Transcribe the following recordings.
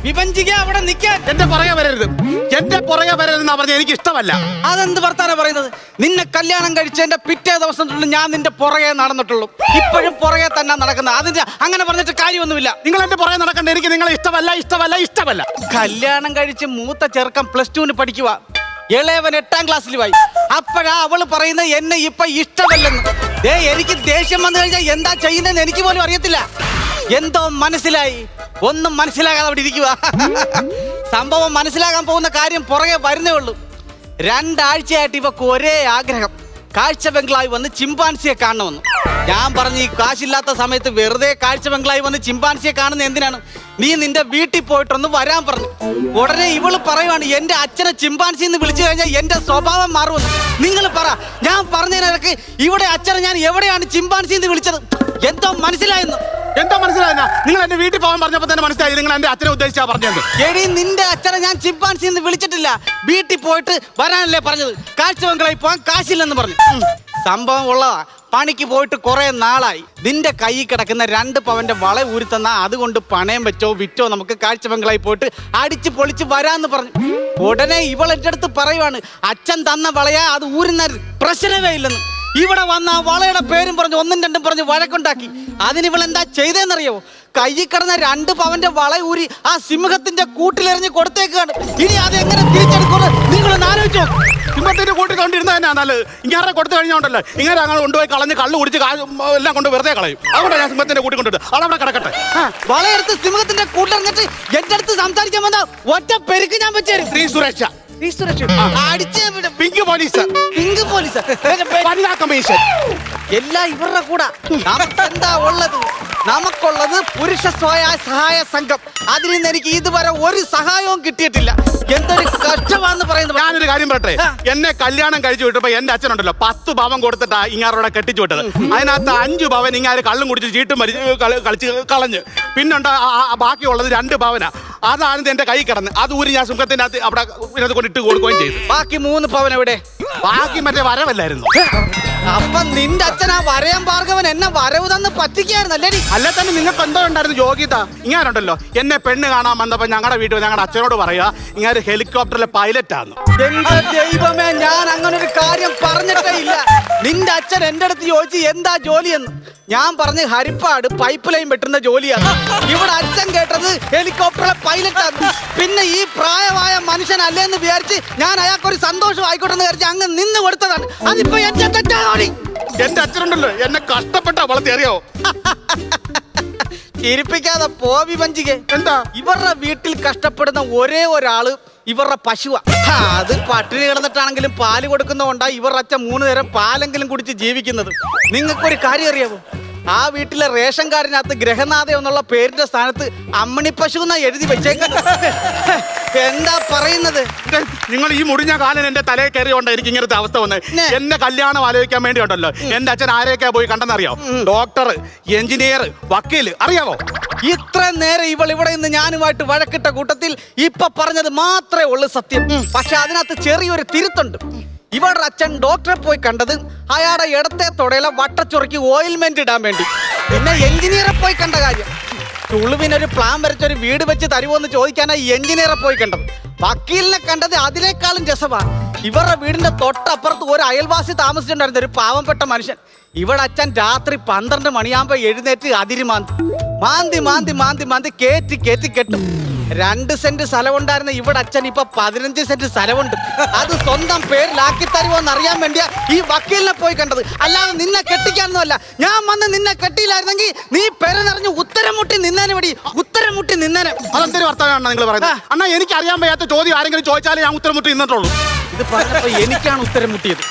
വിഭജിക്ക അവിടെ നിൽക്കാൻ. എന്റെ പുറകെ വരരുത്, എന്റെ പുറകെ വരരുതെന്നാ പറഞ്ഞ എനിക്ക് ഇഷ്ടമല്ല. അതെന്ത് വർത്താനാ പറയുന്നത്? നിന്നെ കല്യാണം കഴിച്ചതിന്റെ പിറ്റേ ദിവസം തൊട്ട് ഞാൻ നിന്റെ പുറകെ നടന്നിട്ടുള്ളൂ. ഇപ്പോഴും പുറകെ തന്നെ നടക്കുന്നത്. അതിന്റെ അങ്ങനെ പറഞ്ഞിട്ട് കാര്യമൊന്നുമില്ല. നിങ്ങൾ എന്റെ പുറകെ നടക്കണ്ട. എനിക്ക് നിങ്ങളെ ഇഷ്ടമല്ല, ഇഷ്ടമല്ല, ഇഷ്ടമല്ല. കല്യാണം കഴിച്ച് മൂത്ത ചെറുക്കൻ +2 പഠിക്കുക, ഇളയവൻ 8ാം ക്ലാസ്സിലുമായി. അപ്പോഴാ അവള് പറയുന്നത് എന്നെ ഇപ്പൊ ഇഷ്ടമല്ലെന്ന്. എനിക്ക് ദേഷ്യം വന്നു കഴിഞ്ഞാൽ എന്താ ചെയ്യുന്നതെന്ന് എനിക്ക് പോലും അറിയത്തില്ല. എന്തോ മനസ്സിലായി, ഒന്നും മനസ്സിലാകാതെ അവിടെ ഇരിക്കുക. സംഭവം മനസ്സിലാകാൻ പോകുന്ന കാര്യം പുറകെ വരുന്നേ ഉള്ളൂ. 2 ആഴ്ചയായിട്ട് ഇവക്ക് ഒരേ ആഗ്രഹം, കാഴ്ച ബംഗ്ലാവിൽ വന്ന് ചിമ്പാൻസിയെ കാണണമെന്ന്. ഞാൻ പറഞ്ഞു, ഈ കാശില്ലാത്ത സമയത്ത് വെറുതെ കാഴ്ച ബംഗ്ലാവിൽ വന്ന് ചിമ്പാൻസിയെ കാണുന്ന എന്തിനാണ്? നീ നിന്റെ വീട്ടിൽ പോയിട്ടൊന്ന് വരാൻ പറഞ്ഞു. ഉടനെ ഇവള് പറയുവാണ്, എന്റെ അച്ഛനെ ചിമ്പാൻസി എന്ന് വിളിച്ചു കഴിഞ്ഞാൽ എന്റെ സ്വഭാവം മാറുമെന്ന്. നിങ്ങൾ പറ, ഞാൻ പറഞ്ഞതിനൊക്കെ ഇവിടെ അച്ഛനെ ഞാൻ എവിടെയാണ് ചിമ്പാൻസി എന്ന് വിളിച്ചത്? എന്തോ മനസ്സിലായെന്ന്. എന്താ മനസ്സിലായെന്നാ? നിങ്ങൾ എന്റെ വീട്ടിൽ പോകാൻ പറഞ്ഞപ്പോ തന്നെ മനസ്സിലായി നിങ്ങൾ എന്റെ അച്ഛനെ ഉദ്ദേശിച്ചാ പറഞ്ഞത്. എടി, നിന്റെ അച്ഛനെ ഞാൻ ചിമ്പാൻസി എന്ന് വിളിച്ചിട്ടില്ല. വീട്ടിൽ പോയിട്ട് വരാനല്ലേ പറഞ്ഞത്. കാഴ്ച ബംഗ്ലാവിൽ പോകാൻ കാശില്ലെന്ന് പറഞ്ഞു. സംഭവം ഉള്ളതാ. പണിക്ക് പോയിട്ട് കുറെ നാളായി. നിന്റെ കൈ കിടക്കുന്ന 2 പവന്റെ വള ഊരിത്തന്നാ അതുകൊണ്ട് പണയം വെച്ചോ വിറ്റോ നമുക്ക് കാഴ്ച ബംഗ്ലാവിൽ പോയിട്ട് അടിച്ച് പൊളിച്ച് വരാന്ന് പറഞ്ഞു. ഉടനെ ഇവൾ എന്റെ അടുത്ത് പറയുവാണ്, അച്ഛൻ തന്ന വളയാ, അത് ഊരുന്ന പ്രശ്നമേ ഇല്ലെന്ന്. ഇവിടെ വന്ന ആ വളയുടെ പേരും പറഞ്ഞ് 1ഉം 2ഉം പറഞ്ഞ് വഴക്കുണ്ടാക്കി. അതിന് ഇവൾ എന്താ ചെയ്തതെന്നറിയാവോ? കയ്യിൽ കിടന്ന 2 പവന്റെ വള ഊരി ആ സിംഹത്തിന്റെ കൂട്ടിലെറിഞ്ഞ് കൊടുത്തേക്കാണ്. ഇനി അത് എങ്ങനെ തിരിച്ചെടുക്കുന്നു നിങ്ങളൊന്ന് ആലോചിച്ചോ. സിംഹത്തിന്റെ കൂട്ടിൽ കൊണ്ടിരുന്ന തന്നെ നല്ലത്. ഇങ്ങനെ കൊടുത്തു കഴിഞ്ഞോണ്ടല്ലോ, ഇങ്ങനെ അങ്ങനെ കൊണ്ടുപോയി കളഞ്ഞ് കള്ളു കുടിച്ച് എല്ലാം കൊണ്ട് വെറുതെ കളയും. അതുകൊണ്ടാണ് ഞാൻ സിംഹത്തിന്റെ കൂട്ടി കൊണ്ടിട്ട് അവിടെ കിടക്കട്ടെ. വളയെടുത്ത് സിംഹത്തിന്റെ കൂട്ടിലിറങ്ങിട്ട് എന്റെ അടുത്ത് സംസാരിക്കാൻ വന്ന ഒറ്റ പെരുക്ക് ഞാൻ വെച്ചേരും. സ്ത്രീ സുരക്ഷ, പിങ്ക് പോലീസ്, വനിതാ കമ്മീഷൻ എല്ലാം ഇവരുടെ കൂടെ. നമുക്കെന്താ ഉള്ളത്? നമുക്കുള്ളത് പുരുഷ സഹായ സംഘം. അതിൽ നിന്ന് എനിക്ക് ഇതുവരെ ഒരു സഹായവും കിട്ടിയിട്ടില്ല. എന്തൊരു കഷ്ടമാണെന്ന് പറയുന്നത്. ഞാനൊരു കാര്യം പറയട്ടെ, എന്നെ കല്യാണം കഴിച്ചു വിട്ടപ്പോ എന്റെ അച്ഛനുണ്ടല്ലോ 10 പവൻ കൊടുത്തിട്ടാ ഇങ്ങാരോടെ കെട്ടിച്ചു വിട്ടത്. അതിനകത്ത് 5 പവൻ ഇങ്ങനെ കള്ളും കുടിച്ച് ചീട്ടും കളിച്ച് കളഞ്ഞ്. പിന്നുണ്ട് ബാക്കിയുള്ളത് 2 പവനാ. അതാണ് എന്റെ കൈ കിടന്ന്. അത് ഊരി ഞാൻ സുഖത്തിന്റെ അകത്ത് അവിടെ ഇതിനകത്ത് കൊണ്ടിട്ട് കൊടുക്കുകയും ചെയ്തു. ബാക്കി 3 പവൻ എവിടെ? ബാക്കി മറ്റേ വരവല്ലായിരുന്നു. അപ്പൊ നിന്റെ അച്ഛൻ ആ വരയം ഭാർഗവൻ എന്നെ വരവ് തന്ന് പറ്റിക്കായിരുന്നല്ലേ? അല്ലെ തന്നെ നിങ്ങൾക്ക് എന്തോ ഉണ്ടായിരുന്നു യോഗ്യത. ഇങ്ങാരുണ്ടല്ലോ, എന്നെ പെണ്ണ് കാണാൻ വന്നപ്പോ ഞങ്ങളുടെ വീട്ടിൽ ഞങ്ങളുടെ അച്ഛനോട് പറയാ, ഇങ്ങനെ ഹെലികോപ്റ്ററിലെ പൈലറ്റ് ആണ്. എന്റെ ദൈവമേ, ഞാൻ അങ്ങനെ ഒരു കാര്യം പറഞ്ഞിട്ടേ ഇല്ല. നിന്റെ അച്ഛൻ എന്റെ അടുത്ത് ചോദിച്ചു എന്താ ജോലിയെന്ന്. ഞാൻ പറഞ്ഞ് ഹരിപ്പാട് പൈപ്പ് ലൈൻ വെട്ടുന്ന ജോലിയാണ്. ഇവിടെ അച്ഛൻ കേട്ടത് ഹെലികോപ്റ്ററിലെ പൈലറ്റ് ആണ്. പിന്നെ ഈ പ്രായമായ മനുഷ്യനല്ലേന്ന് വിചാരിച്ച് ഞാൻ അയാൾക്കൊരു സന്തോഷം ആയിക്കോട്ടെ എന്ന് വിചാരിച്ച് അങ്ങ് നിന്ന് കൊടുത്തതാണ്. അതിപ്പോ എന്റെ തെറ്റാണോടി? എന്റെ അച്ഛനുണ്ടല്ലോ എന്നെ കഷ്ടപ്പെട്ട വളർത്തി, അറിയാവോ? ചിരിപ്പിക്കാതെ പോവി വഞ്ചിക. എന്താ? ഇവരുടെ വീട്ടിൽ കഷ്ടപ്പെടുന്ന ഒരേ ഒരാള് ഇവരുടെ പശുവാ. അത് പട്ടിണി കിടന്നിട്ടാണെങ്കിലും പാല് കൊടുക്കുന്നതുകൊണ്ടാ ഇവരുടെ അച്ഛൻ 3 നേരം പാലെങ്കിലും കുടിച്ച് ജീവിക്കുന്നത്. നിങ്ങൾക്കൊരു കാര്യം അറിയാവോ? ആ വീട്ടിലെ റേഷൻ കാർഡിനകത്ത് ഗ്രഹനാഥ എന്നുള്ള പേരിന്റെ സ്ഥാനത്ത് അമ്മണി പശു എന്നാ എഴുതി വെച്ചേക്കുന്നത്. എന്താ പറയുന്നത്? നിങ്ങൾ ഈ മുടിഞ്ഞ കാലൻ എന്റെ തലയിൽ കയറിയോണ്ടാ എനിക്ക് ഇങ്ങനത്തെ അവസ്ഥ വന്നത്. എന്നെ കല്യാണം ആലോചിക്കാൻ വേണ്ടി ഉണ്ടല്ലോ എന്റെ അച്ഛൻ ആരെയൊക്കെയാ പോയി കണ്ടെന്നറിയാവോ? ഡോക്ടർ, എഞ്ചിനീയർ, വക്കീല്, അറിയാവോ? ഇത്ര നേരം ഇവൾ ഇവിടെ നിന്ന് ഞാനുമായിട്ട് വഴക്കിട്ട കൂട്ടത്തിൽ ഇപ്പൊ പറഞ്ഞത് മാത്രമേ ഉള്ളൂ സത്യം. പക്ഷെ അതിനകത്ത് ചെറിയൊരു തിരുത്തുണ്ട്. ഇവരുടെ അച്ഛൻ ഡോക്ടറെ പോയി കണ്ടത് അയാളുടെ ഇടത്തെ തൊടയിലെ വട്ടച്ചുറക്കി ഓയിൽമെന്റ് ഇടാൻ വേണ്ടി. പിന്നെ എഞ്ചിനീയറെ പോയി കണ്ട കാര്യം, തുളുവിനൊരു പ്ലാൻ വരച്ചൊരു വീട് വെച്ച് തരുമോന്ന് ചോദിക്കാനായി എഞ്ചിനീയറെ പോയി കണ്ടത്. വക്കീലിനെ കണ്ടത് അതിനേക്കാളും രസമാണ്. ഇവരുടെ വീടിന്റെ തൊട്ടപ്പുറത്ത് ഒരു അയൽവാസി താമസിച്ചിട്ടുണ്ടായിരുന്നു, ഒരു പാവപ്പെട്ട മനുഷ്യൻ. ഇവിടെ അച്ഛൻ രാത്രി 12 മണിയാകുമ്പോ എഴുന്നേറ്റ് അതിരി മാന്തി കേറ്റി കെട്ടും. 2 സെന്റ് സ്ഥലമുണ്ടായിരുന്ന ഇവിടെ അച്ഛൻ ഇപ്പൊ 15 സെന്റ് സ്ഥലമുണ്ട്. അത് സ്വന്തം പേരിലാക്കി തരുമോന്ന് അറിയാൻ വേണ്ടിയാ ഈ വക്കീലിനെ പോയി കണ്ടത്. അല്ലാതെ നിന്നെ കെട്ടിക്കാനൊന്നുമല്ല. ഞാൻ വന്ന് നിന്നെ കെട്ടിയില്ലായിരുന്നെങ്കിൽ നീ പെരനിറഞ്ഞ് ഉത്തരം മുട്ടി നിന്നേനെ. അതെന്തൊരു വർത്തമാനമാണ് നിങ്ങൾ പറയുന്നത്? അണ്ണാ, എനിക്ക് അറിയാൻ വയ്യാത്ത ചോദ്യം ആരെങ്കിലും ചോദിച്ചാലേ ഞാൻ ഉത്തരം മുട്ടി നിന്നിട്ടുള്ളൂ. ഇത് പറഞ്ഞപ്പോ എനിക്കാണ് ഉത്തരം മുട്ടിയത്.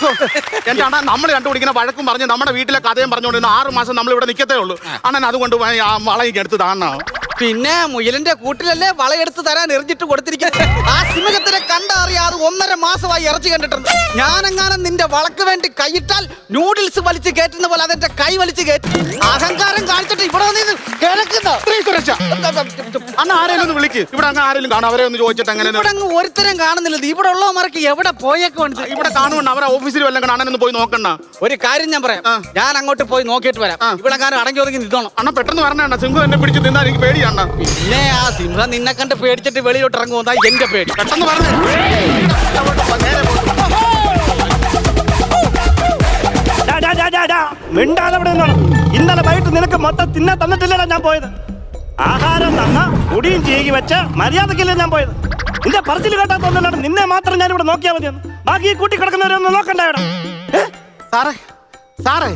എന്റെ അണ്ണാ, നമ്മൾ കണ്ടുപിടിക്കുന്ന വഴക്കും പറഞ്ഞ് നമ്മുടെ വീട്ടിലെ കഥയും പറഞ്ഞുകൊണ്ട് 6 മാസം നമ്മൾ ഇവിടെ നിൽക്കത്തേ ഉള്ളൂ. അണ്ണൻ അതുകൊണ്ട് ആ വളയൊക്കെ എടുത്ത് താണോ? പിന്നെ മുയലിന്റെ കൂട്ടിലല്ലേ വളയെടുത്ത് തരാൻ എറിഞ്ഞിട്ട് കൊടുത്തിരിക്കുന്നത്. ആ സിംഹത്തിനെ കണ്ടറിയാ അത് 1.5 മാസമായി ഇറച്ചി കണ്ടിട്ടുണ്ട്. ഞാനെങ്ങാനും നിന്റെ വളക്ക് വേണ്ടി കൈയിട്ടാൽ നൂഡിൽസ് വലിച്ച് കയറ്റുന്ന പോലെ അതെന്റെ കൈ വലിച്ച് കയറ്റും. അഹങ്കാരം കാണിച്ചിട്ട് ഇവിടെ വന്ന് കിടക്കുന്ന അണ്ണ ആരെങ്കിലും ഒന്ന് വിളിക്ക്. ഇവിടെ അങ്ങ് ആരെങ്കിലും കാണും, അവരെ ഒന്ന് ചോദിച്ചിട്ട് അങ്ങനെ. ഇവിടെ അങ്ങ് ഒരുത്തരം കാണുന്നില്ല. ഇവിടെ ഉള്ളവന്മാർക്ക് എവിടെ പോയേക്കുവാണ്? ഇവിടെ കാണുന്നുണ്ട്, അവരെ ഓഫീസിൽ വല്ലതും കാണാനൊന്ന് പോയി നോക്കണ്ട. ഒരു കാര്യം ഞാൻ പറയാം, ഞാൻ അങ്ങോട്ട് പോയി നോക്കിയിട്ട് വരാം. ഇവിടെ കാര്യം അടങ്ങി ഒതുങ്ങി നിന്നോണം. അണ്ണ പെട്ടെന്ന് പറഞ്ഞ സിംഹം എന്നെ പിടിച്ച് തിന്നാ എനിക്ക് പേടിയാണ്. പിന്നെ ആ സിംഹം നിന്നെ കണ്ട് പേടിച്ചിട്ട് വെളിയിലോട്ട് ഇറങ്ങുമെന്നാ എന്റെ പേടി. പെട്ടെന്ന് പറഞ്ഞു. മിണ്ടാതെ ഇന്നലെ വൈകിട്ട് നിനക്ക് മൊത്തം തിന്നാ തന്നിട്ടില്ലല്ലോ ഞാൻ പോയത്. ആഹാരം തന്ന മുടിയും ചീകി വെച്ച് മര്യാദക്കില്ല ഞാൻ പോയത്. നിന്റെ പറച്ചിൽ കേട്ടാത്തോന്നല്ലാണ് നിന്നെ മാത്രം ഞാൻ ഇവിടെ നോക്കിയാൽ മതിയെന്ന്. ബാക്കി ഈ കൂട്ടി കിടക്കുന്നവരെ ഒന്ന് നോക്കണ്ട ഇവിടെ. സാറേ സാറേ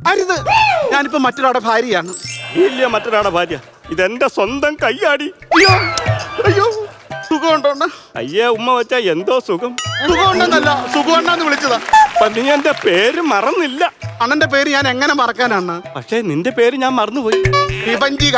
അരുത്, ഞാനിപ്പോ മറ്റൊരാളുടെ ഭാര്യയാണ്. ഇല്ല മറ്റൊരാളുടെ ഭാര്യ, ഇതെന്റെ സ്വന്തം കയ്യാടി. അയ്യോ അയ്യോ, സുഖമുണ്ടോ? അയ്യേ ഉമ്മ വെച്ചാ എന്തോ സുഖം. സുഖമുണ്ടെന്നല്ല, സുഖമുണ്ടെന്ന് വിളിച്ചതാ. അപ്പൊ നീ എന്റെ പേര് മറന്നില്ല. അണ്ണന്റെ പേര് ഞാൻ എങ്ങനെ മറക്കാനാണ്? പക്ഷെ നിന്റെ പേര് ഞാൻ മറന്നുപോയി. വിഭജിക.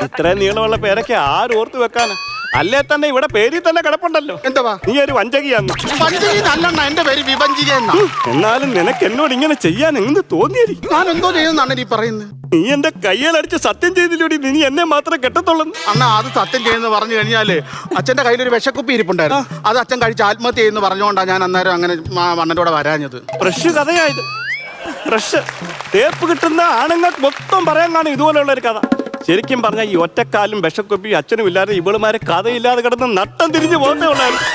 ഇത്രയും നീളമുള്ള പേരൊക്കെ ആരോർത്ത് വെക്കാനാ? അല്ലേ തന്നെ ഇവിടെ പേരിൽ തന്നെ കിടപ്പുണ്ടല്ലോ. എന്തുവാ? നീ ഒരു വഞ്ചകിയാന്ന്. വഞ്ചകിന്നല്ല, എന്റെ പേര് വിഭജിക എന്നാ. എന്നാലും നിനക്ക് എന്നോട് ഇങ്ങനെ ചെയ്യാൻ എന്ത് തോന്നിയായിരിക്കും? ഞാൻ എന്തോ ചെയ്യുന്നതാണ് നീ പറയുന്നത്? നീ എന്റെ കയ്യിലടിച്ച് സത്യം ചെയ്തില്ലൂടി നീ എന്നെ മാത്രം കെട്ടത്തുള്ളൂ. അണ്ണ അത് സത്യം ചെയ്യുന്ന പറഞ്ഞു കഴിഞ്ഞാല് അച്ഛന്റെ കയ്യിലൊരു വിഷക്കുപ്പി ഇരിപ്പുണ്ടായിരുന്നു. അത് അച്ഛൻ കഴിച്ച് ആത്മഹത്യ ചെയ്യുന്ന പറഞ്ഞുകൊണ്ടാണ് ഞാൻ അന്നേരം അങ്ങനെ അണ്ണന്റെ കൂടെ വരാഞ്ഞത്. ഫ്രഷ് കഥയായത്. ഫ്രഷ് തേപ്പ് കിട്ടുന്ന ആണുങ്ങൾക്ക് മൊത്തം പറയാൻ കാണും ഇതുപോലെയുള്ള ഒരു കഥ. ശരിക്കും പറഞ്ഞാൽ ഈ ഒറ്റക്കാലും വിഷക്കുപ്പി അച്ഛനും ഇല്ലാതെ ഇവളുമാരെ കഥയില്ലാതെ കിടന്ന് നട്ടം തിരിഞ്ഞ് പോകുന്നേ ഉള്ളായിരുന്നു.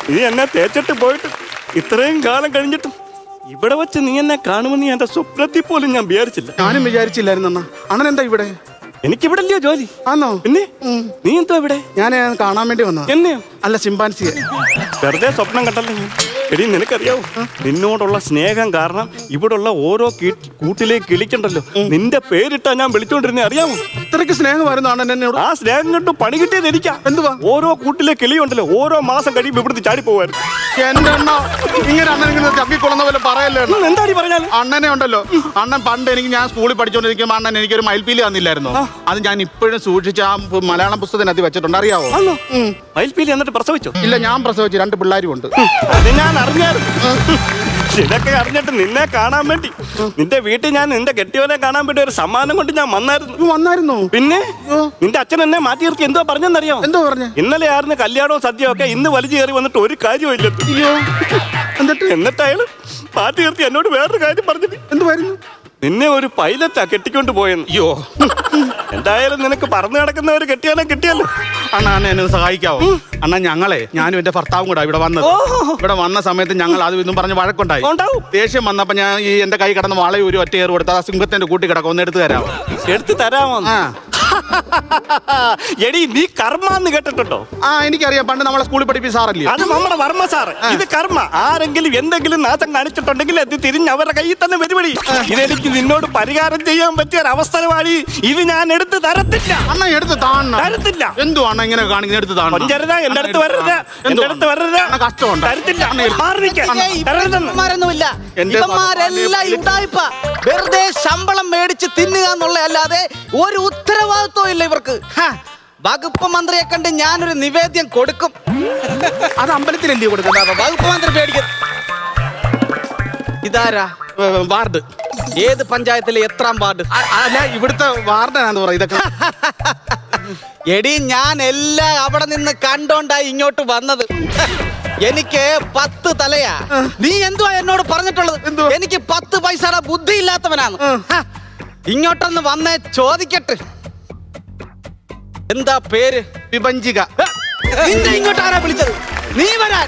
നീ എന്നെ തേച്ചിട്ട് പോയിട്ട് ഇത്രയും കാലം കഴിഞ്ഞിട്ടും ഇവിടെ വെച്ച് നീ എന്നെ കാണുമെന്ന് എന്റെ സ്വപ്നത്തിൽ പോലും ഞാൻ വിചാരിച്ചില്ല. ഞാനും വിചാരിച്ചില്ലായിരുന്നു അണ്ണ. അണ്ണൻ എന്താ ഇവിടെ? എനിക്കിവിടെ ഇല്ലയോ ജോലി? ആന്നോ? പിന്നെ നീ എന്തോ ഇവിടെ? ഞാൻ കാണാൻ വേണ്ടി വന്നോ? എന്നെയോ? അല്ല, ചിമ്പാൻസിയെ. വെറുതെ സ്വപ്നം കണ്ടല്ലോ ഞാൻ. എടി നിനക്കറിയാവോ, നിന്നോടുള്ള സ്നേഹം കാരണം ഇവിടുള്ള ഓരോ കൂട്ടിലെ കിളിക്കണ്ടല്ലോ നിന്റെ പേരിട്ടാ ഞാൻ വിളിച്ചോണ്ടിരുന്നേ, അറിയാമോ? ഇത്രയ്ക്ക് സ്നേഹമായിരുന്നു അണ്ണൻ എന്നോട്. ആ സ്നേഹം കണ്ടു പണി കിട്ടിയത് എനിക്കാ. എന്തുവാ? ഓരോ കൂട്ടിലെ കിളിയുണ്ടല്ലോ ഓരോ മാസം കഴിയുമ്പോ ഇവിടുന്ന് ചാടി പോവായിരുന്നു. എന്റെ അണ്ണ ഇങ്ങനെ അണ്ണൻ ഇങ്ങനെ ചപ്പിക്കൊള്ളുന്ന പോലെ പറയല്ലേ. എന്താടി പറഞ്ഞാൽ അണ്ണനെ ഉണ്ടല്ലോ, അണ്ണൻ പണ്ട് ഞാൻ സ്കൂളിൽ പഠിച്ചോണ്ടിരിക്കുമ്പോ അണ്ണൻ എനിക്കൊരു മയിൽപ്പീലി തന്നില്ലായിരുന്നു. അത് ഞാൻ ഇപ്പോഴും സൂക്ഷിച്ച് ആ മലയാളം പുസ്തകത്തിനകത്ത് വെച്ചിട്ടുണ്ട്, അറിയാവോ? മയിൽപ്പീലി എന്നിട്ട് പ്രസവിച്ചോ? ഇല്ല, ഞാൻ പ്രസവിച്ചു. 2 പിള്ളേരും ഉണ്ട്. അത് ഞാൻ അറിഞ്ഞായിരുന്നു. ഇതൊക്കെ അറിഞ്ഞിട്ട് നിന്നെ കാണാൻ വേണ്ടി നിന്റെ വീട്ടിൽ ഞാൻ നിന്റെ കെട്ടിയോനെ കാണാൻ വേണ്ടി ഒരു സമ്മാനം കൊണ്ട് ഞാൻ വന്നായിരുന്നു. പിന്നെ നിന്റെ അച്ഛൻ എന്നെ മാറ്റി നിർത്തി എന്തോ പറഞ്ഞെന്നറിയോ? എന്തോ പറഞ്ഞു? ഇന്നലെ ആയിരുന്നു കല്യാണവും സദ്യയും ഒക്കെ, ഇന്ന് വലിച്ചു കയറി വന്നിട്ട് ഒരു കാര്യവും ഇല്ല. എന്നിട്ട് അയാള് മാറ്റി നിർത്തി എന്നോട് വേറൊരു കാര്യം പറഞ്ഞത്. എന്തുവായിരുന്നു? നിന്നെ ഒരു പൈലറ്റാ കെട്ടിക്കൊണ്ട് പോയെന്ന്. അയ്യോ, എന്തായാലും നിനക്ക് പറന്നു കിടക്കുന്ന ഒരു കെട്ടിയാനെ കിട്ടിയല്ലോ. അണ്ണാ എന്നെ ഒന്ന് സഹായിക്കാവോ? അണ്ണാ ഞങ്ങളെ ഞാനും എന്റെ ഭർത്താവും കൂടെ ഇവിടെ വന്നത്. ഇവിടെ വന്ന സമയത്ത് ഞങ്ങൾ അത് ഇന്നും പറഞ്ഞ് വഴക്കുണ്ടായി. ദേഷ്യം വന്നപ്പോ ഞാൻ ഈ എന്റെ കൈ കിടന്ന് വളയും ഒരു ഒറ്റ ഏറ് കൊടുത്ത് ആ സിംഹത്തിന്റെ കൂട്ടി കിടക്കും. ഒന്ന് എടുത്തു തരാമോ? എടുത്തു തരാമോ? എടി നീ കർമ്മ എന്ന് കേട്ടിട്ടുണ്ടോ? എനിക്കറിയാം, പണ്ട് നമ്മളെ സ്കൂളിൽ പഠിപ്പിച്ച സാറല്ലേ അത്. നമ്മുടെ വർമ്മ സാറ്. ഇത് കർമ്മ. ആരെങ്കിലും എന്തെങ്കിലും നാശം കാണിച്ചിട്ടുണ്ടെങ്കിൽ അത് തിരിഞ്ഞ് അവരുടെ കയ്യിൽ തന്നെ വരുപടി. ഇതെനിക്ക് നിന്നോട് പരിഹാരം ചെയ്യാൻ പറ്റിയ ഒരു അവസരമാണ്. ഇത് ഞാൻ എടുത്ത് തരത്തില്ല. അണ്ണ എടുത്ത് തരത്തില്ല. എന്തോ അണ്ണ ഇങ്ങനെ കാണിക്കുന്ന? എടുത്ത് കൊഞ്ചരുത്, എന്റെ അടുത്ത് വരരുത്, എന്റെ അടുത്ത് വരരുത്. കഷ്ടമുണ്ട്. തരത്തില്ല. വെറുതെ ശമ്പളം മേടിച്ച് തിന്നുക എന്നുള്ളതല്ലാതെ ഒരു ഉത്തരവാദിത്വം ഇല്ല ഇവർക്ക്. വകുപ്പ് മന്ത്രിയെ കണ്ട് ഞാനൊരു നിവേദ്യം കൊടുക്കും. അത് അമ്പലത്തിലല്ലേ കൊടുക്കുന്നത്? വകുപ്പ് മന്ത്രി പേടിക്കും. ഇതാരാ? വാർഡ്. ഏത് പഞ്ചായത്തിലെ എത്രാം വാർഡ്? അല്ല, ഇവിടുത്തെ വാർഡനാന്ന് പറയും ഇതൊക്കെ. എടി ഞാൻ എല്ലാം അവിടെ നിന്ന് കണ്ടോണ്ടായി ഇങ്ങോട്ട് വന്നത്. എനിക്ക് 10 തലയാ. നീ എന്തുവാ എന്നോട് പറഞ്ഞിട്ടുള്ളത്? എനിക്ക് 10 പൈസയുടെ ബുദ്ധി ഇല്ലാത്തവനാണ്. ഇങ്ങോട്ടൊന്ന് വന്നേ ചോദിക്കട്ടെ, എന്താ പേര്? വിഭജിക. നിന്നെ ഇങ്ങോട്ട് ആരാ വിളിച്ചത്? നീ വരാൻ.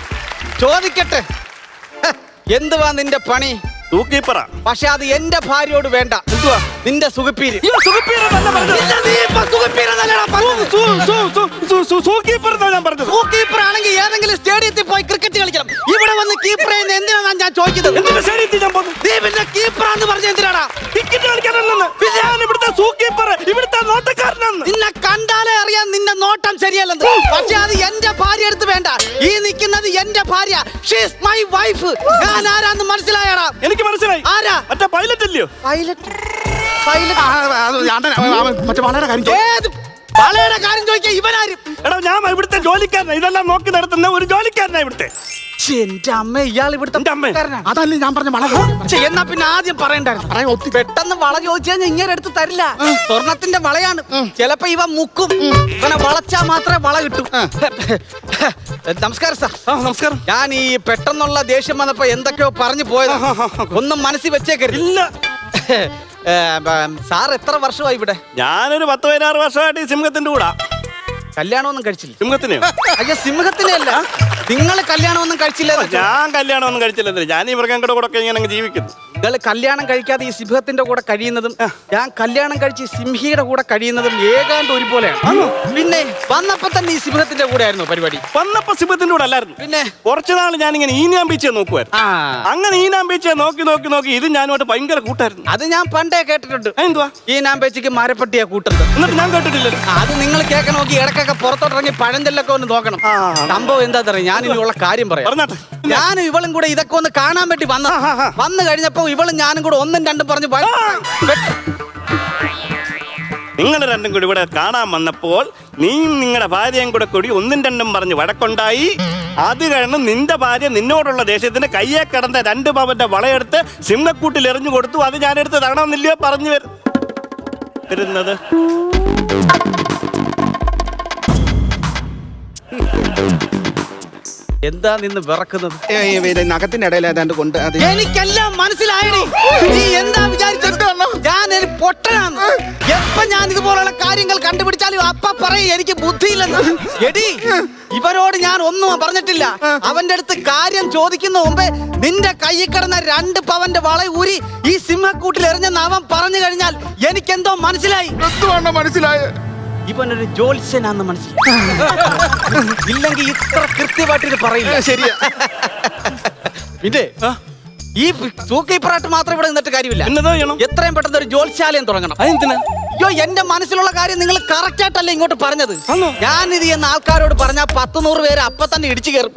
ചോദിക്കട്ടെ, എന്തുവാ നിന്റെ പണി? സൂക്കീപ്പറാ. പക്ഷെ അത് എന്റെ ഭാര്യയോട് വേണ്ട. എന്തുവാ നിന്റെ സുഖപ്പീര്? സൂക്കീപ്പർ ആണെങ്കിൽ ഏതെങ്കിലും സ്റ്റേഡിയത്തിൽ പോയി ക്രിക്കറ്റ് കളിക്കണം. ഇവിടെ വന്ന് കീപ്പർ ചെയ്യുന്ന എന്തിനാണ് ഞാൻ ചോദിച്ചത്? നീ പിന്നെ കീപ്പറാന്ന് പറഞ്ഞ എന്തിനാടാ? ടിക്കറ്റ് കളിക്കാനല്ലെന്ന്. ഇവിടുത്തെ സൂക്കീപ്പർ ഇവിടുത്തെ നോട്ടക്കാരനാണ്. നിന്നെ കണ്ടാലേ അറിയാം നിന്റെ നോട്ടം ശരിയല്ലെന്ന്. പക്ഷെ അത് എന്റെ ഭാര്യ എടുത്ത് വേണ്ട. ഈ നിൽക്കുന്നത് എന്റെ ഭാര്യ. She's my wife. ഞാൻ ആരാന്ന് മനസ്സിലായടാ? എനിക്ക് മനസ്സിലായി. ആരാ? മറ്റേ പൈലറ്റ് അല്ലയോ? പൈലറ്റ് മറ്റേ വളരെ കാര്യം ഏത് വളയുടെ കാര്യം ചോദിക്കാൻ ഇവനാരും? എടാ ഞാൻ ഇവിടുത്തെ ജോലിക്കാരനാ. ഇതെല്ലാം നോക്കി നടത്തുന്ന ഒരു ജോലിക്കാരനാ ഇവിടുത്തെ. എന്റെ അമ്മ, ഇയാൾ ഇവിടുത്തെ എന്റെ അമ്മേ. പണക്കാരനാ. അതല്ലേ ഞാൻ പറഞ്ഞ വളരെ എന്നാ പിന്നെ ആദ്യം പറയണ്ടായിരുന്നു. പെട്ടെന്ന് വള ചോദിച്ചാൽ ഇങ്ങനെ എടുത്ത് തരില്ല. സ്വർണത്തിന്റെ വളയാണ്. ചിലപ്പോ ഇവ മുക്കും. ഇവനെ വളച്ചാ മാത്രമേ വള കിട്ടൂ. നമസ്കാരം സാർ. നമസ്കാരം. ഞാൻ ഈ പെട്ടെന്നുള്ള ദേഷ്യം വന്നപ്പോ എന്തൊക്കെയോ പറഞ്ഞു പോയത്. ഒന്നും മനസ്സിൽ വെച്ചേക്കരുത്. ഇല്ല. സാർ എത്ര വർഷമായി ഇവിടെ? ഞാനൊരു 10-16 വർഷമായിട്ട് ഈ സിംഹത്തിന്റെ കൂടാ. കല്യാണമൊന്നും കഴിച്ചില്ല? സിംഹത്തിനെയോ? അയ്യോ, സിംഹത്തിനെ അല്ല. നിങ്ങൾ കല്യാണമൊന്നും കഴിച്ചില്ല? ഞാൻ കല്യാണമൊന്നും കഴിച്ചില്ല. ഞാൻ ഈ മൃഗങ്ങളുടെ കൂടെ ഒക്കെ ഇങ്ങനെ അങ്ങ് ജീവിക്കുന്നു. നിങ്ങൾ കല്യാണം കഴിക്കാതെ ഈ സിംഹത്തിന്റെ കൂടെ കഴിയുന്നതും ഞാൻ കല്യാണം കഴിച്ച് സിംഹിയുടെ കൂടെ കഴിയുന്നതും ഏതാണ്ട് ഒരുപോലെയാണ്. പിന്നെ വന്നപ്പോ തന്നെ ഈ സിംഹത്തിന്റെ കൂടെ ആയിരുന്നു പരിപാടി? വന്നപ്പോ സിംഹത്തിന്റെ കൂടെ അല്ലായിരുന്നു. പിന്നെ കുറച്ചു നാൾ ഞാനിങ്ങനെ ഈനാം ബീച്ചിയെ നോക്കുമായിരുന്നു. ആ, അങ്ങനെ ഈനാം ബീച്ചിയെ നോക്കി ഇത് ഞാനുമായിട്ട് ഭയങ്കര കൂട്ടായിരുന്നു. അത് ഞാൻ പണ്ടേ കേട്ടിട്ടുണ്ട്. എന്തുവാ? ഈ നാമ്പേച്ചിക്ക് മരപ്പട്ടിയാ കൂട്ടുന്നത്. എന്നിട്ട് ഞാൻ കേട്ടിട്ടില്ലല്ലോ. അത് നിങ്ങൾ കേൾക്കാൻ നോക്കി ഇടക്കൊക്കെ പുറത്തോട്ടിറങ്ങി പഴഞ്ചൊല്ലൊക്കെ ഒന്ന് നോക്കണം. സംഭവം എന്താ പറയാ, ഞാൻ ഇനിയുള്ള കാര്യം പറയാം. പറഞ്ഞാട്ടെ. ഞാനും ഇവളും കൂടെ ഇതൊക്കെ ഒന്ന് കാണാൻ വേണ്ടി വന്നു കഴിഞ്ഞപ്പോ ഇവളും ഞാനും കൂടെ ഒന്നും രണ്ടും പറഞ്ഞ് നിങ്ങൾ രണ്ടും കൂടി ഇവിടെ കാണാൻ വന്നപ്പോൾ നീയും നിങ്ങളുടെ ഭാര്യയും കൂടി ഒന്നും രണ്ടും പറഞ്ഞ് വഴക്കുണ്ടായി. അത് കാരണം നിന്റെ ഭാര്യ നിന്നോടുള്ള ദേഷ്യത്തിന് കയ്യെ കിടന്ന 2 പവന്റെ വളയെടുത്ത് സിംഹക്കൂട്ടിൽ എറിഞ്ഞു കൊടുത്തു. അത് ഞാനെടുത്ത് തകണമെന്നില്ലയോ പറഞ്ഞു വരുന്നത്? എന്താ നിന്ന് വിറക്കുന്നത്? നഖത്തിന്റെ ഇടയിൽ ഏതാണ്ട് കൊണ്ട് അത് എനിക്കെല്ലാം മനസ്സിലായടി. നീ എന്താ വിചാരിച്ചത്? ഞാനൊരു പൊട്ടനാണ്. എപ്പ ഞാൻ ഇതുപോലുള്ള കാര്യങ്ങൾ കണ്ടുപിടിച്ചാലും അപ്പ പറയും എനിക്ക് ബുദ്ധിയില്ലെന്ന്. എടി, ഇവരോട് ഞാൻ ഒന്നും പറഞ്ഞിട്ടില്ല. അവന്റെ അടുത്ത് കാര്യം ചോദിക്കുന്ന മുമ്പേ നിന്റെ കയ്യിൽ കിടന്ന 2 പവന്റെ വള ഊരി ഈ സിംഹക്കൂട്ടിൽ എറിഞ്ഞെന്ന് അവൻ പറഞ്ഞു കഴിഞ്ഞാൽ എനിക്കെന്തോ മനസ്സിലായി. മനസ്സിലായ ഇവനൊരു ജോത്സ്യനാന്ന് മനസ്സിലായി. ഇല്ലെങ്കിൽ ഇത്ര കൃത്യമായിട്ട് ഇത് പറയില്ല. ശരിയാ. പിന്നെ ഈ സൂക്കീപ്പറായിട്ട് മാത്രം ഇവിടെ നിന്നിട്ട് കാര്യമില്ല. എന്നതോ ചെയ്യണം? എത്രയും പെട്ടെന്ന് ഒരു ജോത്സ്യാലയം തുടങ്ങണം. അതെന്തിനാ? അയ്യോ, എന്റെ മനസ്സിലുള്ള കാര്യം നിങ്ങൾ കറക്റ്റ് ആയിട്ടല്ലേ ഇങ്ങോട്ട് പറഞ്ഞത്. ഞാൻ ഇത് ചെയ്യുന്ന ആൾക്കാരോട് പറഞ്ഞാൽ 10-100 പേര് അപ്പൊ തന്നെ ഇടിച്ചു കയറും.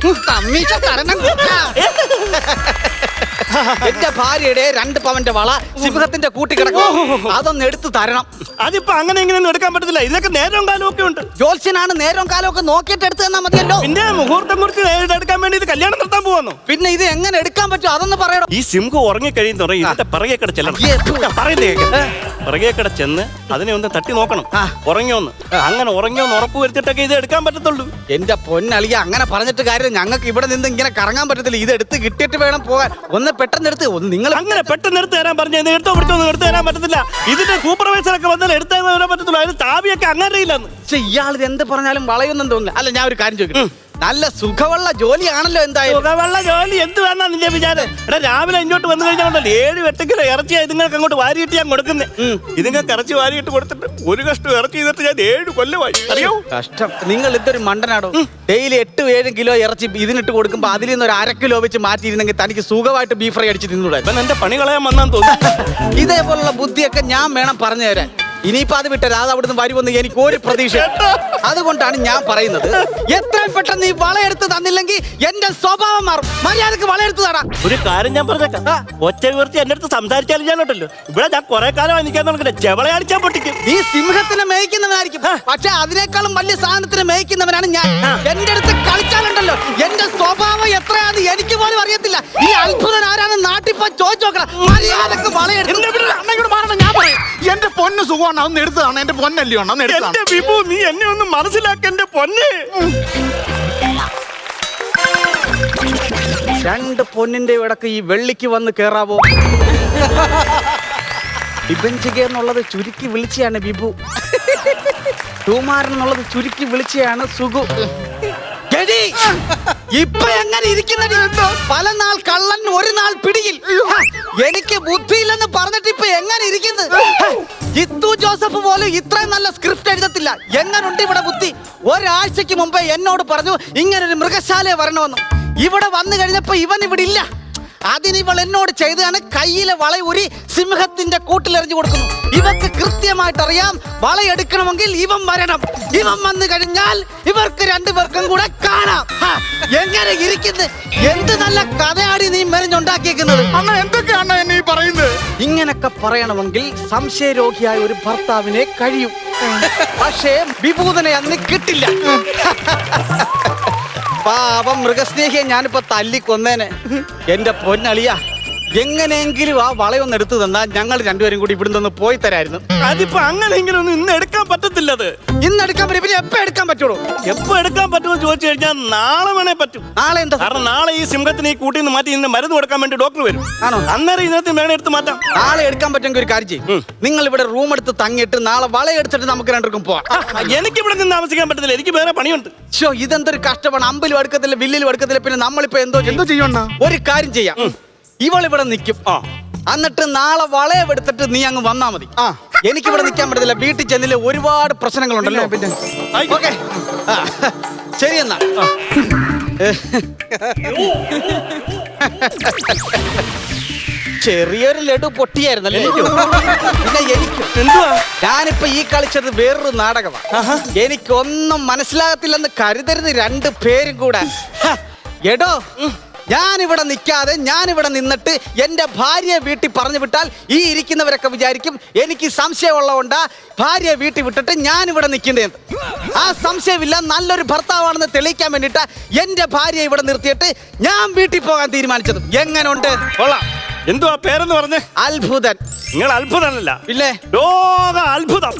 എന്റെ ഭാര്യയുടെ 2 പവന്റെ വള സിംഹത്തിന്റെ കൂട്ടി കിടക്കും. അതൊന്ന് എടുത്തു തരണം. അതിപ്പോ അങ്ങനെ ഇങ്ങനെയൊന്നും എടുക്കാൻ പറ്റത്തില്ല. ഇതൊക്കെ നേരവും കാലവും ഒക്കെ ഉണ്ട്. ജോത്സ്യനാണ്, നേരവും കാലവും ഒക്കെ നോക്കിയിട്ട് എടുത്തു തന്നാ മതിയല്ലോ. പിന്നെ മുഹൂർത്തം കുറിച്ച് എടുക്കാൻ വേണ്ടി ഇത് കല്യാണം നടത്താൻ പോവാന്നോ? പിന്നെ ഇത് എങ്ങനെ എടുക്കാൻ പറ്റും അതൊന്ന് പറയണം. ഈ സിംഹം ഉറങ്ങിക്കഴിയുന്ന ഇതിന്റെ പിറകെ കട ചെല്ലണം. പിറകെ കട ചെന്ന് അതിനെ ഒന്ന് തട്ടി നോക്കണം ഉറങ്ങിയോന്ന്. അങ്ങനെ ഉറങ്ങിയോന്ന് ഉറപ്പ് വരുത്തിട്ടൊക്കെ ഇത് എടുക്കാൻ പറ്റത്തുള്ളൂ. എന്റെ പൊന്നളിയ, അങ്ങനെ പറഞ്ഞിട്ട് കാര്യം. ഞങ്ങൾക്ക് ഇവിടെ നിന്ന് ഇങ്ങനെ കറങ്ങാൻ പറ്റത്തില്ല. ഇത് എടുത്ത് കിട്ടിയിട്ട് വേണം പോകാൻ. ഒന്ന് പെട്ടെന്ന് എടുത്ത് നിങ്ങൾ അങ്ങനെ പെട്ടെന്ന് എടുത്ത് തരാൻ പറഞ്ഞു. എടുത്തോ പിടിച്ചൊന്നും എടുത്ത് തരാൻ പറ്റത്തില്ല. ഇതിന്റെ സൂപ്പർവൈസറൊക്കെ വന്നാൽ എടുത്തു തരാൻ പറ്റത്തുള്ളൂ. അതിന് ചാവിയൊക്കെ അങ്ങനെ ഇല്ലെന്ന്. പക്ഷെ ഇയാൾ ഇത് എന്ത് പറഞ്ഞാലും വളയൊന്നും തോന്നില്ല. അല്ല, ഞാൻ ഒരു കാര്യം ചോദിക്കും. നല്ല സുഖമുള്ള ജോലിയാണല്ലോ എന്തായാലും. സുഖമുള്ള ജോലി എന്ത് വേണം നിന്റെ വിചാരം? എടാ, രാവിലെ ഇങ്ങോട്ട് വന്നു കഴിഞ്ഞാൽ 7-8 കിലോ ഇറച്ചിയാ ഇതുങ്ങൾക്ക് അങ്ങോട്ട് വാരിയിട്ട് ഞാൻ കൊടുക്കുന്നത്. ഇതുങ്ങൾക്ക് ഇറച്ചി വാരിയിട്ട് കൊടുത്തിട്ട് ഒരു കഷ്ടം ഇറച്ചി ചെയ്തിട്ട് ഞാൻ 7 കൊല്ലമായി. അറിയോ? കഷ്ടം. നിങ്ങൾ ഇതൊരു മണ്ടനാടോ. ഡെയിലി 8-7 കിലോ ഇറച്ചി ഇതിനിട്ട് കൊടുക്കുമ്പോ അതിൽ നിന്ന് ഒരു 1/2 കിലോ വെച്ച് മാറ്റിയിരുന്നെങ്കിൽ തനിക്ക് സുഖമായിട്ട് ബീഫ് ഫ്രൈ അടിച്ച് തിന്നൂടെ? ഇപ്പം എന്റെ പണി കളയാൻ വന്നാന്ന് തോന്നുന്നു. ഇതേപോലുള്ള ബുദ്ധിയൊക്കെ ഞാൻ വേണം പറഞ്ഞു തരാൻ. ഇനിയിപ്പോ അത് വിട്ടത് അത് അവിടുന്ന് വരുമെന്ന് എനിക്ക് ഒരു പ്രതീക്ഷ. അതുകൊണ്ടാണ് ഞാൻ പറയുന്നത്, എത്രയും പെട്ടെന്ന് ഈ വളയെടുത്ത് തന്നില്ലെങ്കിൽ എന്റെ സ്വഭാവം മാറും. മര്യാദക്ക് വളയെടുത്ത് തടാ. ഒരു കാര്യം ഞാൻ പറഞ്ഞേക്കാം. ഒച്ച ഉയർത്തി എന്റെ അടുത്ത് സംസാരിച്ചാലും ഞാനുണ്ടല്ലോ ഇവിടെ ഞാൻ കുറെ കാലം എനിക്ക് ചെവളെ അടിച്ചാൽ പൊട്ടിക്കും. നീ സിംഹത്തിനെ മേയ്ക്കുന്നവനായിരിക്കും, പക്ഷെ അതിനേക്കാളും വലിയ സാധനത്തിനെ മേയ്ക്കുന്നവനാണ് ഞാൻ. എന്റെ അടുത്ത് കളിച്ചാലുണ്ടല്ലോ എന്റെ സ്വഭാവം എത്രയാന്ന് എനിക്ക് പോലും അറിയത്തില്ല. ഈ അത്ഭുതൻ ആരാണ് നാട്ടിപ്പോ ചോദിച്ചു നോക്കണം. മര്യാദക്ക് വളയെടുത്ത് ഞാൻ പറയും. എന്റെ പൊന്ന് സുഖമാണ്. അതൊന്ന് എടുത്തതാണ്. എന്റെ പൊന്നല്ലയോ? എന്റെ വിഭു, നീ എന്നെ ഒന്ന് മനസ്സിലാക്ക. എന്റെ പൊന്ന്, 2 പൊന്നിന്റെ ഇടക്ക് ഈ വെള്ളിക്ക് വന്ന് കേറാവോ? വിഭജിക എന്നുള്ളത് ചുരുക്കി വിളിച്ചാണ് വിഭു. സുമാരൻ എന്നുള്ളത് ചുരുക്കി വിളിച്ചാണ് സുഗു. ഇപ്പൊ എങ്ങനെ ഇരിക്കുന്നടി? പല നാൾ കള്ളൻ ഒരു നാൾ പിടിയിൽ. എനിക്ക് ബുദ്ധിയില്ലെന്ന് പറഞ്ഞിട്ട് ഇപ്പൊ എങ്ങനെ ഇരിക്കുന്നത്? ജിത്തു ജോസഫ് പോലും ഇത്രയും നല്ല സ്ക്രിപ്റ്റ് എഴുതത്തില്ല. എങ്ങനുണ്ട് ഇവിടെ ബുദ്ധി? ഒരാഴ്ചക്ക് മുമ്പേ എന്നോട് പറഞ്ഞു ഇങ്ങനൊരു മൃഗശാലയെ വരണമെന്ന്. ഇവിടെ വന്നു കഴിഞ്ഞപ്പോ ഇവൻ ഇവിടെ ഇല്ല. അതിന് ഇവൾ എന്നോട് ചെയ്തതാണ് കയ്യിലെ വള ഒരു സിംഹത്തിന്റെ കൂട്ടിലെറിഞ്ഞു കൊടുക്കുന്നു. ഇവർക്ക് കൃത്യമായിട്ട് അറിയാം വളയെടുക്കണമെങ്കിൽ ഇവൻ വരണം. ഇവൻ വന്നു കഴിഞ്ഞാൽ ഇവർക്ക് രണ്ടുപേർക്കും കൂടെ കാണാം. എങ്ങനെ ഇരിക്കുന്നു? എന്ത് നല്ല കഥയാടി നീ മെറിഞ്ഞുണ്ടാക്കിയേക്കുന്നത്. അണ്ണ എന്തൊക്കെയാണ് എന്നെ ഈ പറയുന്നത്? ഇങ്ങനൊക്കെ പറയണമെങ്കിൽ സംശയരോഗിയായ ഒരു ഭർത്താവിനെ കഴിയും. പക്ഷേ വിഭൂതനെ അന്ന് കിട്ടില്ല. പാപം മൃഗസ്നേഹിയെ ഞാനിപ്പോ തല്ലിക്കൊന്നേനെ. എന്റെ പൊന്നളിയ, എങ്ങനെയെങ്കിലും ആ വളയൊന്ന് എടുത്തു തന്നാൽ ഞങ്ങൾ രണ്ടുപേരും കൂടി ഇവിടെ നിന്ന് പോയി തരായിരുന്നു. അതിപ്പോ അങ്ങനെയെങ്കിലും ഒന്നും ഇന്ന് എടുക്കാൻ പറ്റത്തില്ലത്. ഇന്ന് എടുക്കാൻ പറ്റും, പിന്നെ എപ്പോ എടുക്കാൻ പറ്റുള്ളൂ? എപ്പോ എടുക്കാൻ പറ്റുമെന്ന് ചോദിച്ചു കഴിഞ്ഞാൽ നാളെ വേണേ പറ്റും. നാളെ എന്താ? കാരണം നാളെ ഈ സിംഹത്തിന് ഈ കൂട്ടിൽ നിന്ന് മാറ്റി ഇന്ന് മരുന്ന് കൊടുക്കാൻ വേണ്ടി ഡോക്ടർ വരും. ആണോ? അന്നേരം ഇതിനകത്ത് വേണേ എടുത്ത് മാറ്റാം. നാളെ എടുക്കാൻ പറ്റുമെങ്കിൽ ഒരു കാര്യം ചെയ്യും, നിങ്ങൾ ഇവിടെ റൂം എടുത്ത് തങ്ങിയിട്ട് നാളെ വളയെടുത്തിട്ട് നമുക്ക് രണ്ടുപേർക്കും പോവാം. എനിക്ക് ഇവിടെ നിന്ന് താമസിക്കാൻ പറ്റത്തില്ല, എനിക്ക് വേറെ പണിയുണ്ട്. ഷോ, ഇതെന്തൊരു കഷ്ടമാണ്. അമ്പലും അടുക്കത്തില്ല, ബില്ലിലും അടുക്കത്തില്ല, പിന്നെ നമ്മളിപ്പോ എന്തോ ചെയ്യണ്ട? ഒരു കാര്യം ചെയ്യാം, ഇവളിവിടെ നിൽക്കും. എന്നിട്ട് നാളെ വളയെടുത്തിട്ട് നീ അങ്ങ് വന്നാ മതി. എനിക്കിവിടെ നിൽക്കാൻ പറ്റത്തില്ല, വീട്ടിൽ ചെന്നില്ല ഒരുപാട് പ്രശ്നങ്ങളുണ്ടല്ലോ. പിന്നെ ഓക്കെ, ശരി എന്നാ. ചെറിയൊരു ലഡു പൊട്ടിയായിരുന്നല്ലേ? പിന്നെ എനിക്ക് എന്തുവാ? ഞാനിപ്പോ ഈ കളിച്ചത് വേറൊരു നാടകമാണ്. എനിക്കൊന്നും മനസ്സിലാകത്തില്ലെന്ന് കരുതരുത് രണ്ടു പേരും കൂടെ. എടോ, ഞാനിവിടെ നിൽക്കാതെ ഞാനിവിടെ നിന്നിട്ട് എൻ്റെ ഭാര്യയെ വീട്ടിൽ പറഞ്ഞു വിട്ടാൽ ഈ ഇരിക്കുന്നവരൊക്കെ വിചാരിക്കും എനിക്ക് സംശയമുള്ളതുകൊണ്ടാ ഭാര്യയെ വീട്ടിൽ വിട്ടിട്ട് ഞാനിവിടെ നിൽക്കേണ്ടത്. ആ സംശയമില്ല, നല്ലൊരു ഭർത്താവാണെന്ന് തെളിയിക്കാൻ വേണ്ടിയിട്ടാ എൻ്റെ ഭാര്യയെ ഇവിടെ നിർത്തിയിട്ട് ഞാൻ വീട്ടിൽ പോകാൻ തീരുമാനിച്ചത്. എങ്ങനുണ്ട്? കൊള്ളാം. എന്തുവാ പേരെന്ന് പറഞ്ഞേ? അത്ഭുതൻ. നിങ്ങൾ അത്ഭുതമല്ല, ഇല്ലേ? ലോക അത്ഭുതം.